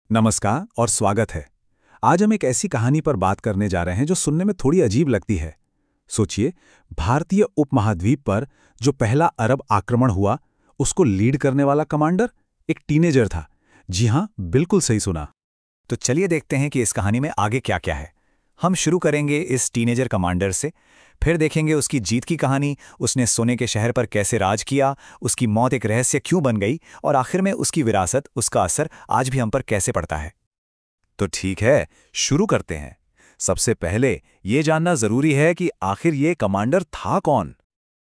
नमस्कार और स्वागत है। आज हम एक ऐसी कहानी पर बात करने जा रहे हैं जो सुनने में थोड़ी अजीब लगती है। सोचिए, भारतीय उपमहाद्वीप पर जो पहला अरब आक्रमण हुआ, उसको लीड करने वाला कमांडर एक टीनेजर था। जी हाँ, बिल्कुल सही सुना। तो चलिए देखते हैं कि इस कहानी में आगे क्या क्या है। हम शुरू करेंगे इस टीनेजर कमांडर से, फिर देखेंगे उसकी जीत की कहानी, उसने सोने के शहर पर कैसे राज किया, उसकी मौत एक रहस्य क्यों बन गई, और आखिर में उसकी विरासत, उसका असर आज भी हम पर कैसे पड़ता है। तो ठीक है, शुरू करते हैं। सबसे पहले ये जानना जरूरी है कि आखिर ये कमांडर था कौन।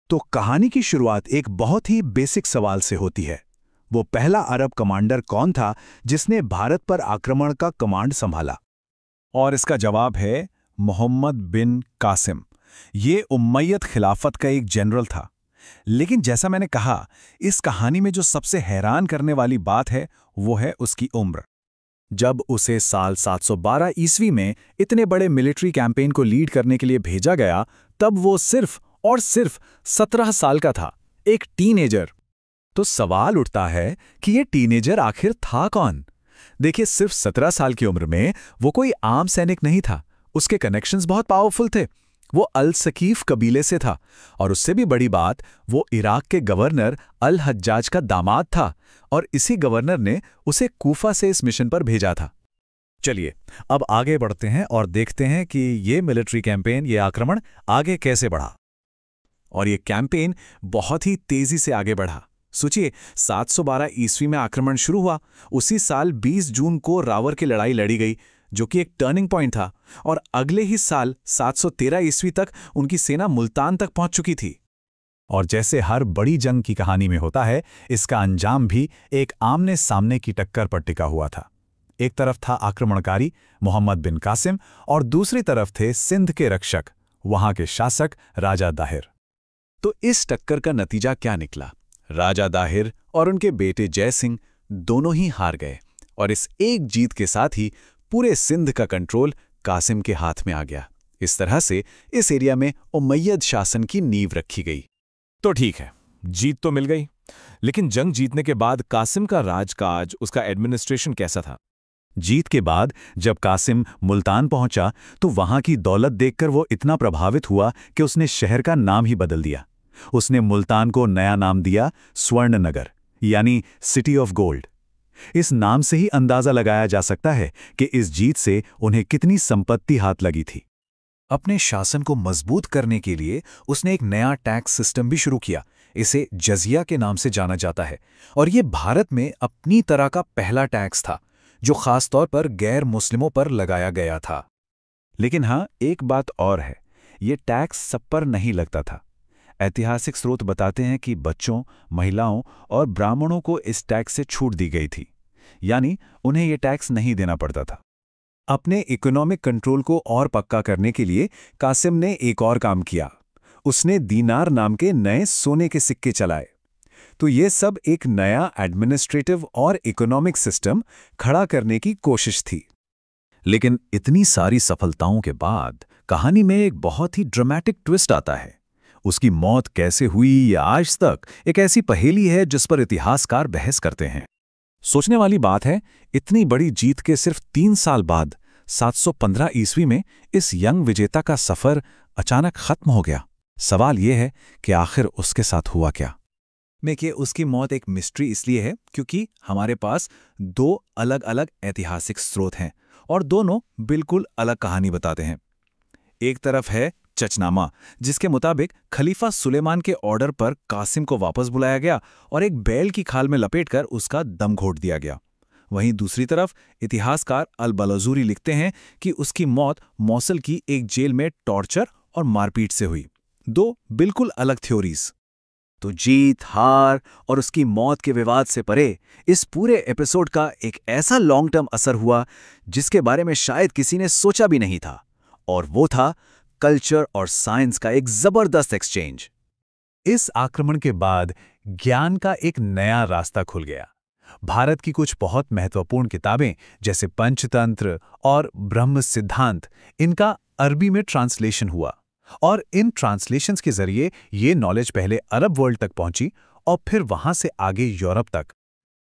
तो कहानी की शुरुआत एक बहुत ही बेसिक सवाल से होती है। वो पहला अरब कमांडर कौन था जिसने भारत पर आक्रमण का कमांड संभाला? और इसका जवाब है मोहम्मद बिन कासिम। ये उम्मय्यद खिलाफत का एक जनरल था। लेकिन जैसा मैंने कहा, इस कहानी में जो सबसे हैरान करने वाली बात है वो है उसकी उम्र। जब उसे साल 712 ईस्वी में इतने बड़े मिलिट्री कैंपेन को लीड करने के लिए भेजा गया, तब वो सिर्फ और सिर्फ 17 साल का था, एक टीनेजर। तो सवाल उठता है कि ये टीनेजर आखिर था कौन? देखिए, सिर्फ 17 साल की उम्र में वो कोई आम सैनिक नहीं था। उसके कनेक्शंस बहुत पावरफुल थे। वो अल सकीफ कबीले से था, और उससे भी बड़ी बात, वो इराक के गवर्नर अल हज्जाज का दामाद था, और इसी गवर्नर ने उसे कूफा से इस मिशन पर भेजा था। चलिए, अब आगे बढ़ते हैं और देखते हैं कि ये मिलिट्री कैंपेन, ये आक्रमण आगे कैसे बढ़ा। और ये कैंपेन बहुत ही तेजी से आगे बढ़ा। सोचिए, 712 ईस्वी में आक्रमण शुरू हुआ। उसी साल 20 जून को रावर की लड़ाई लड़ी गई, जो कि एक टर्निंग पॉइंट था, और अगले ही साल 713 ईस्वी तक उनकी सेना मुल्तान तक पहुंच चुकी थी। और जैसे हर बड़ी जंग की कहानी में होता है, इसका अंजाम भी एक आमने सामने की टक्कर पर टिका हुआ था। एक तरफ था आक्रमणकारी मोहम्मद बिन कासिम, और दूसरी तरफ थे सिंध के रक्षक, वहां के शासक राजा दाहिर। तो इस टक्कर का नतीजा क्या निकला? राजा दाहिर और उनके बेटे जय सिंह दोनों ही हार गए, और इस एक जीत के साथ ही पूरे सिंध का कंट्रोल कासिम के हाथ में आ गया। इस तरह से इस एरिया में उमैयद शासन की नींव रखी गई। तो ठीक है, जीत तो मिल गई, लेकिन जंग जीतने के बाद कासिम का राजकाज, उसका एडमिनिस्ट्रेशन कैसा था? जीत के बाद जब कासिम मुल्तान पहुंचा, तो वहां की दौलत देखकर वो इतना प्रभावित हुआ कि उसने शहर का नाम ही बदल दिया। उसने मुल्तान को नया नाम दिया स्वर्णनगर, यानी सिटी ऑफ गोल्ड। इस नाम से ही अंदाजा लगाया जा सकता है कि इस जीत से उन्हें कितनी संपत्ति हाथ लगी थी। अपने शासन को मजबूत करने के लिए उसने एक नया टैक्स सिस्टम भी शुरू किया। इसे जजिया के नाम से जाना जाता है, और ये भारत में अपनी तरह का पहला टैक्स था, जो खास तौर पर गैर मुस्लिमों पर लगाया गया था। लेकिन हाँ, एक बात और है, ये टैक्स सब पर नहीं लगता था। ऐतिहासिक स्रोत बताते हैं कि बच्चों, महिलाओं और ब्राह्मणों को इस टैक्स से छूट दी गई थी, यानी उन्हें ये टैक्स नहीं देना पड़ता था। अपने इकोनॉमिक कंट्रोल को और पक्का करने के लिए कासिम ने एक और काम किया। उसने दीनार नाम के नए सोने के सिक्के चलाए। तो ये सब एक नया एडमिनिस्ट्रेटिव और इकोनॉमिक सिस्टम खड़ा करने की कोशिश थी। लेकिन इतनी सारी सफलताओं के बाद कहानी में एक बहुत ही ड्रामेटिक ट्विस्ट आता है। उसकी मौत कैसे हुई, ये आज तक एक ऐसी पहेली है जिस पर इतिहासकार बहस करते हैं। सोचने वाली बात है, इतनी बड़ी जीत के सिर्फ 3 साल बाद 715 ईस्वी में इस यंग विजेता का सफर अचानक खत्म हो गया। सवाल यह है कि आखिर उसके साथ हुआ क्या? देखिए, उसकी मौत एक मिस्ट्री इसलिए है क्योंकि हमारे पास 2 अलग अलग ऐतिहासिक स्रोत हैं, और दोनों बिल्कुल अलग कहानी बताते हैं। एक तरफ है चचनामा, जिसके मुताबिक खलीफा सुलेमान के ऑर्डर पर कासिम को वापस बुलाया गया और एक बैल की खाल में लपेटकर उसका दम घोट दिया गया। वहीं दूसरी तरफ इतिहासकार अल बलजूरी लिखते हैं कि उसकी मौत मौसल की एक जेल में टॉर्चर और मारपीट से हुई। 2 बिल्कुल अलग थ्योरीज। तो जीत, हार और उसकी मौत के विवाद से परे इस पूरे एपिसोड का एक ऐसा लॉन्ग टर्म असर हुआ जिसके बारे में शायद किसी ने सोचा भी नहीं था, और वो था कल्चर और साइंस का एक जबरदस्त एक्सचेंज। इस आक्रमण के बाद ज्ञान का एक नया रास्ता खुल गया। भारत की कुछ बहुत महत्वपूर्ण किताबें जैसे पंचतंत्र और ब्रह्म सिद्धांत, इनका अरबी में ट्रांसलेशन हुआ, और इन ट्रांसलेशंस के जरिए ये नॉलेज पहले अरब वर्ल्ड तक पहुंची और फिर वहां से आगे यूरोप तक।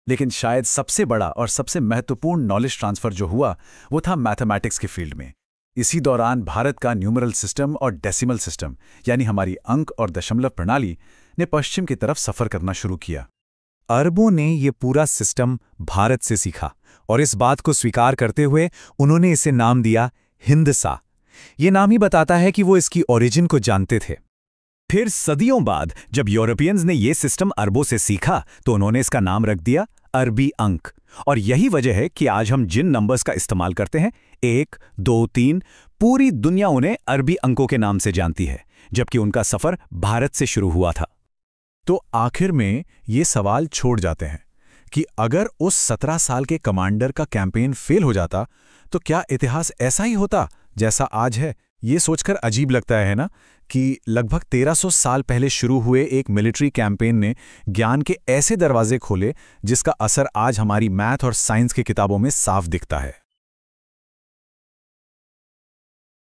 लेकिन शायद सबसे बड़ा और सबसे महत्वपूर्ण नॉलेज ट्रांसफर जो हुआ वो था मैथमेटिक्स के फील्ड में। इसी दौरान भारत का न्यूमरल सिस्टम और डेसिमल सिस्टम यानी हमारी अंक और दशमलव प्रणाली ने पश्चिम की तरफ सफर करना शुरू किया। अरबों ने ये पूरा सिस्टम भारत से सीखा और इस बात को स्वीकार करते हुए उन्होंने इसे नाम दिया हिंदसा। ये नाम ही बताता है कि वो इसकी ओरिजिन को जानते थे। फिर सदियों बाद जब यूरोपियंस ने ये सिस्टम अरबों से सीखा तो उन्होंने इसका नाम रख दिया अरबी अंक। और यही वजह है कि आज हम जिन नंबर्स का इस्तेमाल करते हैं 1, 2, 3, पूरी दुनिया उन्हें अरबी अंकों के नाम से जानती है, जबकि उनका सफर भारत से शुरू हुआ था। तो आखिर में ये सवाल छोड़ जाते हैं कि अगर उस 17 साल के कमांडर का कैंपेन फेल हो जाता तो क्या इतिहास ऐसा ही होता जैसा आज है? ये सोचकर अजीब लगता है ना कि लगभग 1300 साल पहले शुरू हुए एक मिलिट्री कैंपेन ने ज्ञान के ऐसे दरवाजे खोले जिसका असर आज हमारी मैथ और साइंस की किताबों में साफ दिखता है।